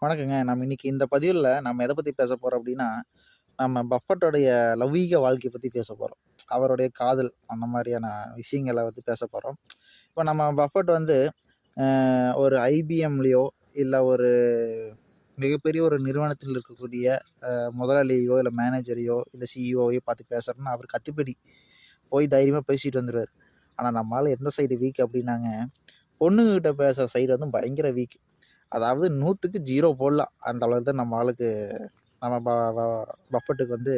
வணக்கங்க. நம்ம இன்னைக்கு இந்த பதிவுல நம்ம எத பத்தி பேச போறோம் அப்டின்னா, நம்ம பஃபட்டோடைய லௌகீக வாழ்க்கைய பத்தி பேச போறோம். அவருடைய காதல் அந்த மாரியான விஷயங்கள வந்து பேச போறோம். இப்ப நம்ம பஃபட் வந்து ஒரு ஐபிஎம்லயோ இல்ல ஒரு மிகப்பெரிய ஒரு நிறுவனத்தில் இருக்கக்கூடிய முதலாளியோ, இல்ல மேனேஜரையோ, இல்ல சிஇஓவையோ பார்த்து பேசுறோம்னா, அவரு கத்திப்பிடி போய் தைரியமா பேசிட்டு வந்துருவாரு. ஆனா நம்ம ஆளு எந்த சைடு வீக் அப்டின்னாங்க, பொண்ணுங்ககிட்ட பேசுற சைடு வந்து பயங்கர வீக். அதாவது 100க்கு 0 போடலாம். அந்த அளவுக்கு தான் நம்ம ஆளுக்கு நம்ம ப ப பஃபட்டுக்கு வந்து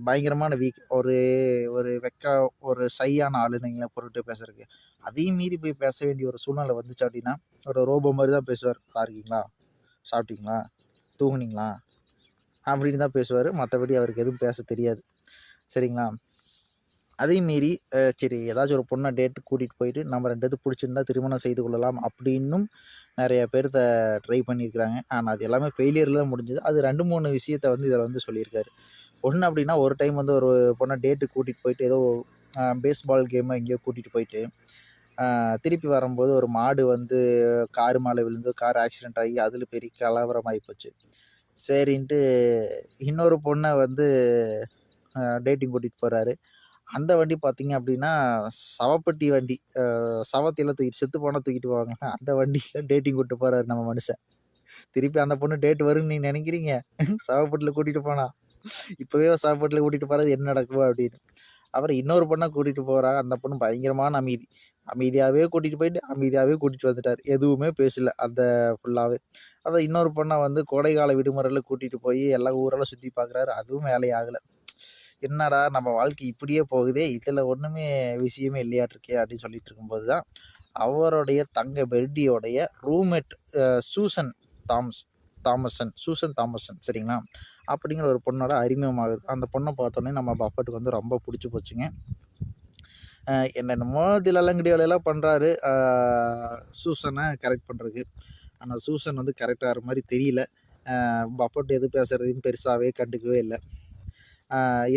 பயங்கரமான வீக். ஒரு ஒரு ஒரு ஷையான ஆளுன்னு பொருட்டு பேசுறதுக்கு. அதையும் மீறி போய் பேச வேண்டிய ஒரு சூழ்நிலை வந்துச்சு அப்டின்னா, ஒரு ரோபோ மாரி தான் பேசுவாரு. "நல்லா இருக்கீங்களா? சாப்பிட்டீங்களா? தூங்குனீங்களா?" அப்படின்னு தான் பேசுவாரு. மத்தபடி அவருக்கு எதுவும் பேச தெரியாது. சரிங்களா? அதையும் மீறி சரி ஏதாச்சும் ஒரு பொண்ண டேட்டுக்கு கூட்டிட்டு போயிட்டு, நம்ம 2 பேத்துக்கு புடிச்சிருந்தா திருமணம் செய்து கொள்ளலாம் அப்படின்னும் நெறைய பேர்த்த ட்ரை பண்ணியிருக்கிறாங்க. ஆனா அது எல்லாமே ஃபெயிலியர்ல தான் முடிஞ்சது. அது 2, 3 விஷயத்த வந்து இதில வந்து சொல்லியிருக்காரு. ஒண்ணு அப்படின்னா, ஒரு டைம் வந்து ஒரு பொண்ண டேட்டுக்கு கூட்டிட்டு போயிட்டு ஏதோ பேஸ்பால் கேமோ எங்கேயோ கூட்டிட்டு போயிட்டு, திருப்பி வரும்போது ஒரு மாடு வந்து காரு மேல விழுந்து கார் ஆக்சிடென்ட் ஆகி அதில பெரிய கலவரம் ஆயிப்போச்சு. சரின்ட்டு இன்னொரு பொண்ண வந்து டேட்டிங் கூட்டிட்டு போறாரு. அந்த வண்டி பார்த்தீங்க அப்டின்னா, சவப்பெட்டி வண்டி. சவத்தையெல்லாம் தூக்கிட்டு செத்து போனா தூக்கிட்டு போவாங்கல்ல, அந்த வண்டில டேட்டிங் கூட்டு போறாரு நம்ம மனுஷன். திருப்பி அந்த பொண்ணு டேட் வரும்னு நீங்க நெனைக்கிறீங்க? சவப்பெட்டில கூட்டிட்டு போனா. இப்பவே சவப்பெட்டில கூட்டிட்டு போறது என்ன நடக்குமோ அப்டின்னு. அப்புறம் இன்னொரு பொண்ண கூட்டிட்டு போறாங்க. அந்த பொண்ணு பயங்கரமான அமைதி. அமைதியாவே கூட்டிட்டு போயிட்டு, அமைதியாவே கூட்டிட்டு வந்துட்டாரு. எதுவுமே பேசல அந்த ஃபுல்லாவே. அதான் இன்னொரு பொண்ண வந்து கோடைக்கால விடுமுறையில கூட்டிட்டு போய் எல்லா ஊரெல்லாம் சுத்தி பார்க்குறாரு. அதுவும் வேலை ஆகல. என்னடா நம்ம வாழ்க்கை இப்படியே போகுதே! இதுல ஒண்ணுமே விஷயமே இல்லையாட்ருக்கே! அப்படின்னு சொல்லிட்டு இருக்கும்போது தான், அவருடைய தங்கை பெர்டியோடைய ரூம்மேட் சூசன் தாம்ஸ் சூசன் தாமசன் சரிங்களா? அப்படிங்கிற ஒரு பொண்ணோட அறிமுகமாகுது. அந்த பொண்ண பார்த்தோனே நம்ம பஃபட்டுக்கு வந்து ரொம்ப புடிச்சு போச்சுங்க. என்னென்னமோ தில்லாலங்கடி வேலையெல்லாம் பண்றாரு. சூசன கரெக்ட் பண்றதுக்கு. ஆனா சூசன் வந்து கரெக்ட் ஆகுற மாரி தெரியல. பஃபட் எது பேசுறதையும் பெருசாவே கண்டுக்கவே இல்ல.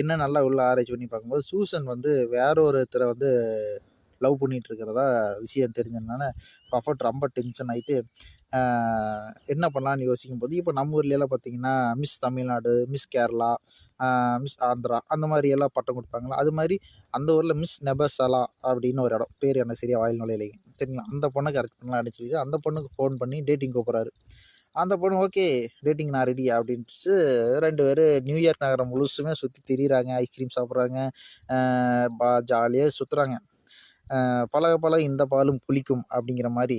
என்ன நல்லா உள்ள ஆராய்ச்சி பண்ணி பார்க்கும்போது, சூசன் வந்து வேற ஒருத்தர வந்து லவ் பண்ணிட்டு இருக்கிறதா விஷயம் தெரிஞ்சதுனால, பஃபட் ரொம்ப டென்ஷன் ஆயிட்டு, ஆ என்ன பண்ணலான்னு யோசிக்கும்போது, இப்ப நம்ம ஊர்லலாம் பார்த்தீங்கன்னா, மிஸ் தமிழ்நாடு, மிஸ் கேரளா, ஆ மிஸ் ஆந்திரா அந்த மாரி எல்லாம் பட்டம் குடுப்பாங்கல்ல. அது மாரி அந்த ஊர்ல மிஸ் நெபசலா அப்படின்னு ஒரு இடம். பேர் எனக்கு சரியா வாயில நுழையலைங்க. சரிங்களா? அந்த பொண்ண கரெக்ட் பண்ணலாம் அப்படின்னு சொல்லிட்டு, அந்த பொண்ணுக்கு ஃபோன் பண்ணி டேட்டிங் கூப்புடுறாரு. அந்த பொண்ணு ஓகே. டேட்டிங் நான் ரெடி அப்டின்ட்டு 2 பேரும் நியூயார்க் நகரம் முழுசுமே சுத்தி திரியிறாங்க. ஐஸ்கிரீம் சாப்பிடுறாங்க. அ ஜாலியா சுத்துறாங்க. பழக பழக இந்த பாலும் புளிக்கும் அப்படிங்கிற மாரி